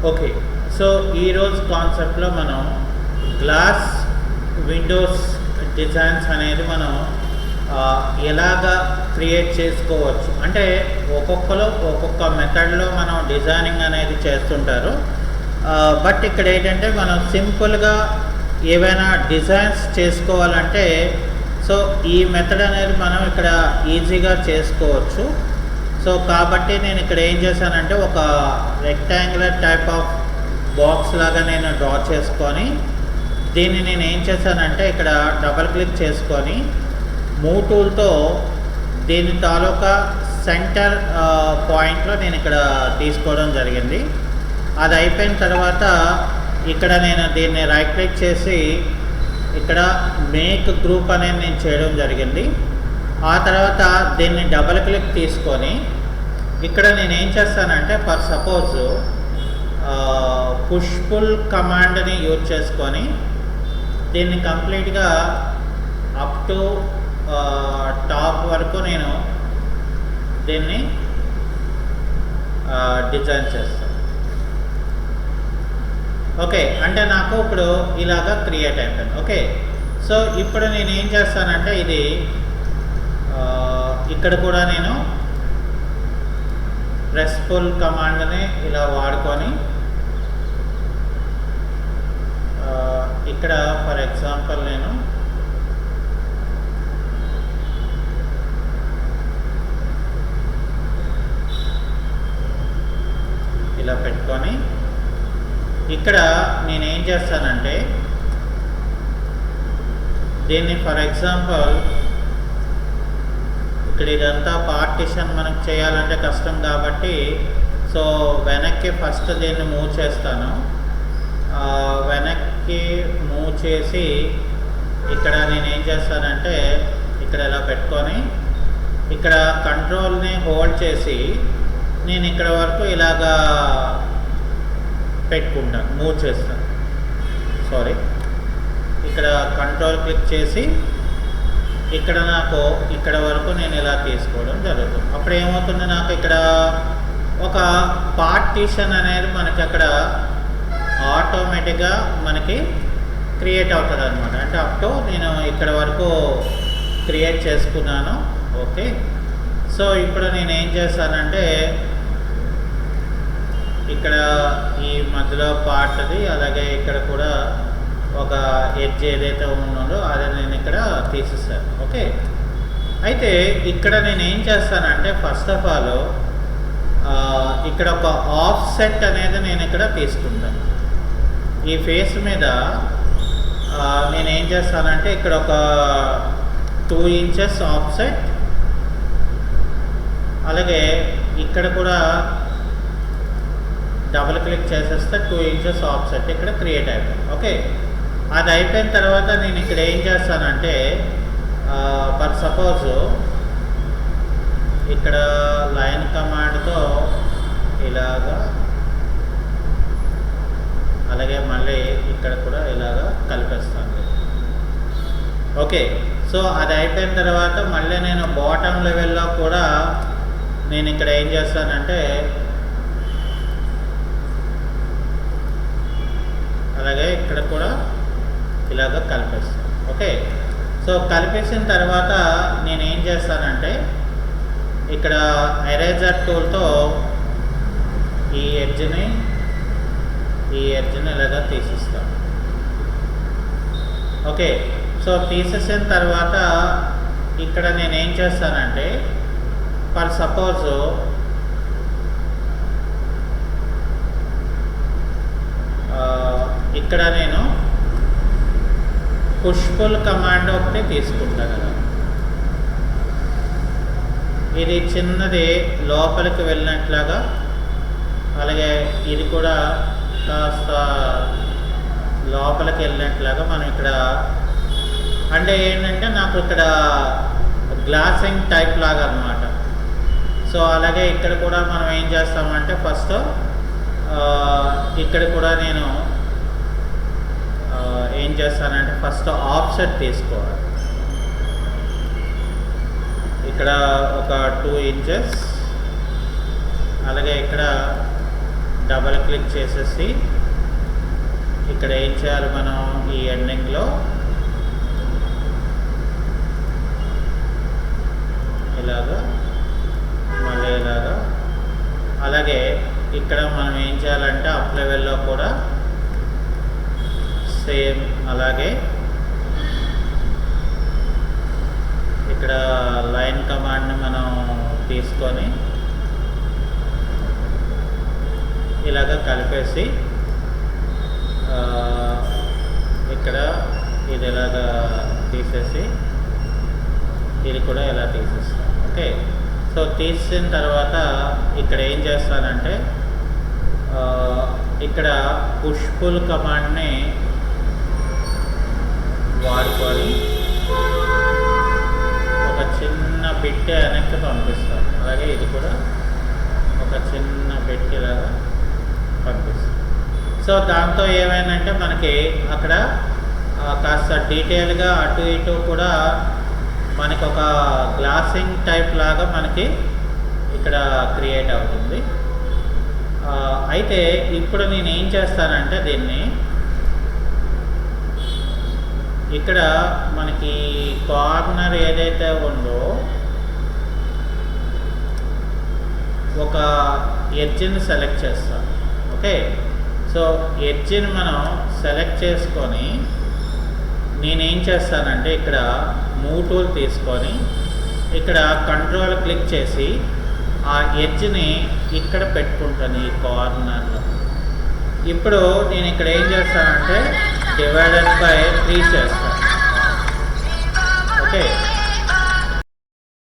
Okay. So ఈరోజు కాన్సెప్ట్లో మనం గ్లాస్ విండోస్ డిజైన్స్ అనేది మనం ఎలాగా క్రియేట్ చేసుకోవచ్చు అంటే ఒక్కొక్కరు ఒక్కొక్క మెథడ్లో మనం డిజైనింగ్ అనేది చేస్తుంటారు. బట్ ఇక్కడ ఏంటంటే మనం సింపుల్గా ఏవైనా డిజైన్స్ చేసుకోవాలంటే సో ఈ మెథడ్ అనేది మనం ఇక్కడ ఈజీగా చేసుకోవచ్చు. సో కాబట్టి నేను ఇక్కడ ఏం చేశానంటే ఒక రెక్టాంగులర్ టైప్ ఆఫ్ బాక్స్ లాగా నేను డ్రా చేసుకొని దీన్ని నేను ఏం చేశానంటే ఇక్కడ డబల్ క్లిక్ చేసుకొని మూవ్ టూల్తో దీని తాలూకా సెంటర్ పాయింట్లో నేను ఇక్కడ తీసుకోవడం జరిగింది. అది అయిపోయిన తర్వాత ఇక్కడ నేను దీన్ని రైట్ క్లిక్ చేసి ఇక్కడ మేక్ గ్రూప్ అనేది నేను చేయడం జరిగింది. ఆ తర్వాత దీన్ని డబల్ క్లిక్ తీసుకొని ఇక్కడ నేను ఏం చేస్తానంటే ఫర్ సపోజ్ పుష్ పుల్ కమాండ్ని యూజ్ చేసుకొని దీన్ని కంప్లీట్గా అప్ టు టాప్ వరకు నేను దీన్ని డిజైన్ చేస్తాను. ఓకే, అంటే నాకు ఇప్పుడు ఇలాగా క్రియేట్ అయిపోయింది. ఓకే, సో ఇప్పుడు నేను ఏం చేస్తానంటే ఇది ఇక్కడ కూడా నేను ప్రెస్ పుల్ కమాండ్ని ఇలా వాడుకొని ఇక్కడ ఫర్ ఎగ్జాంపుల్ నేను ఇలా పెట్టుకొని ఇక్కడ నేనేం చేస్తానంటే దీన్ని ఫర్ ఎగ్జాంపుల్ ఇక్కడ ఇదంతా పార్టిషన్ మనకు చేయాలంటే కష్టం కాబట్టి సో వెనక్కి ఫస్ట్ దీన్ని మూవ్ చేస్తాను. వెనక్కి మూవ్ చేసి ఇక్కడ నేనేం చేస్తానంటే ఇక్కడ ఇలా పెట్టుకొని ఇక్కడ కంట్రోల్ని హోల్డ్ చేసి నేను ఇక్కడ వరకు ఇలాగా పెట్టుకుంటాను, మూవ్ చేస్తాను. సారీ, ఇక్కడ కంట్రోల్ క్లిక్ చేసి ఇక్కడ నాకు ఇక్కడ వరకు నేను ఇలా తీసుకోవడం జరుగుతుంది. అప్పుడు ఏమవుతుంది, నాకు ఇక్కడ ఒక పార్టీషన్ అనేది మనకి అక్కడ ఆటోమేటిక్గా మనకి క్రియేట్ అవుతుంది అనమాట. అంటే అప్ టు నేను ఇక్కడ వరకు క్రియేట్ చేసుకున్నాను. ఓకే, సో ఇప్పుడు నేను ఏం చేస్తానంటే ఇక్కడ ఈ మధ్యలో పార్ట్ అది అలాగే ఇక్కడ కూడా ఒక ఎడ్జ్ ఏదైతే ఉన్నదో అదే నేను ఇక్కడ తీసేస్తాను. ఓకే, అయితే ఇక్కడ నేను ఏం చేస్తానంటే ఫస్ట్ ఆఫ్ ఆల్ ఇక్కడ ఒక ఆఫ్ సెట్ అనేది నేను ఇక్కడ తీసుకుంటాను. ఈ ఫేస్ మీద నేను ఏం చేస్తానంటే ఇక్కడ ఒక 2 ఇంచెస్ ఆఫ్ సెట్, అలాగే ఇక్కడ కూడా డబుల్ క్లిక్ చేసేస్తే 2 ఇంచెస్ ఆఫ్ సెట్ ఇక్కడ క్రియేట్ అయిపోయింది. ఓకే, అది అయిపోయిన తర్వాత నేను ఇక్కడ ఏం చేస్తానంటే ఫర్ సపోజ్ ఇక్కడ లైన్ కమాండ్తో ఇలాగా అలాగే మళ్ళీ ఇక్కడ కూడా ఇలాగా కలిపేస్తాను. ఓకే, సో అది అయిపోయిన తర్వాత మళ్ళీ నేను బాటమ్ లెవెల్లో కూడా నేను ఇక్కడ ఏం చేస్తానంటే అలాగే ఇక్కడ కూడా ఇలాగ కలిపేస్తాను. ఓకే, సో కలిపేసిన తర్వాత నేను ఏం చేస్తానంటే ఇక్కడ ఎరేజర్ టూల్తో ఈ ఎడ్జ్ని ఇలాగా తీసిస్తాను. ఓకే, సో తీసేసిన తర్వాత ఇక్కడ నేను ఏం చేస్తానంటే ఫర్ సపోజ్ ఇక్కడ నేను పుష్ పుల్ కమాండ్ ఒకటి తీసుకుంటాను కదా, ఇది చిన్నది లోపలికి వెళ్ళినట్లాగా, అలాగే ఇది కూడా కాస్త లోపలికి వెళ్ళినట్లాగా మనం ఇక్కడ అంటే ఏంటంటే నాకు ఇక్కడ గ్లాసింగ్ టైప్ లాగా అన్నమాట. సో అలాగే ఇక్కడ కూడా మనం ఏం చేస్తామంటే ఫస్ట్ ఇక్కడ కూడా నేను ఏం చేస్తానంటే ఫస్ట్ ఆఫ్సెట్ తీసుకోవాలి. ఇక్కడ ఒక 2 ఇంచెస్, అలాగే ఇక్కడ డబల్ క్లిక్ చేసేసి ఇక్కడ ఏం చేయాలి మనం ఈ ఎండింగ్లో ఇలాగా మళ్ళీ ఇలాగా. అలాగే ఇక్కడ మనం ఏం చేయాలంటే అప్ లెవెల్లో కూడా సేమ్ అలాగే ఇక్కడ లైన్ కమాండ్ని మనం తీసుకొని ఇలాగ కలిపేసి ఇక్కడ ఇది ఇలాగా తీసేసి ఇది కూడా ఇలా తీసేస్తాం. ఓకే, సో తీసిన తర్వాత ఇక్కడ ఏం చేస్తానంటే ఇక్కడ పుష్ పుల్ కమాండ్ని వాడుకొని ఒక చిన్న బిట్ వెనక్కి పంపిస్తాం. అలాగే ఇది కూడా ఒక చిన్న బిట్ ఇలాగా పంపిస్తాం. సో దాంతో ఏమైందంటే మనకి అక్కడ కాస్త డీటెయిల్గా అటు ఇటు కూడా మనకి ఒక గ్లాసింగ్ టైప్ లాగా మనకి ఇక్కడ క్రియేట్ అవుతుంది. అయితే ఇప్పుడు నేను ఏం చేస్తానంటే దీన్ని ఇక్కడ మనకి కార్నర్ ఏదైతే ఉందో ఒక ఎడ్జ్ని సెలెక్ట్ చేస్తాం. ఓకే, సో ఎడ్జ్ని మనం సెలెక్ట్ చేసుకొని నేనేం చేస్తానంటే ఇక్కడ మూవ్ టూల్ తీసుకొని ఇక్కడ కంట్రోల్ క్లిక్ చేసి ఆ ఎడ్జ్ని ఇక్కడ పెట్టుకుంటాను ఈ కార్నర్లో. ఇప్పుడు నేను ఇక్కడ ఏం చేస్తానంటే డివైడెడ్ బై 3 చేస్తాను. ఓకే,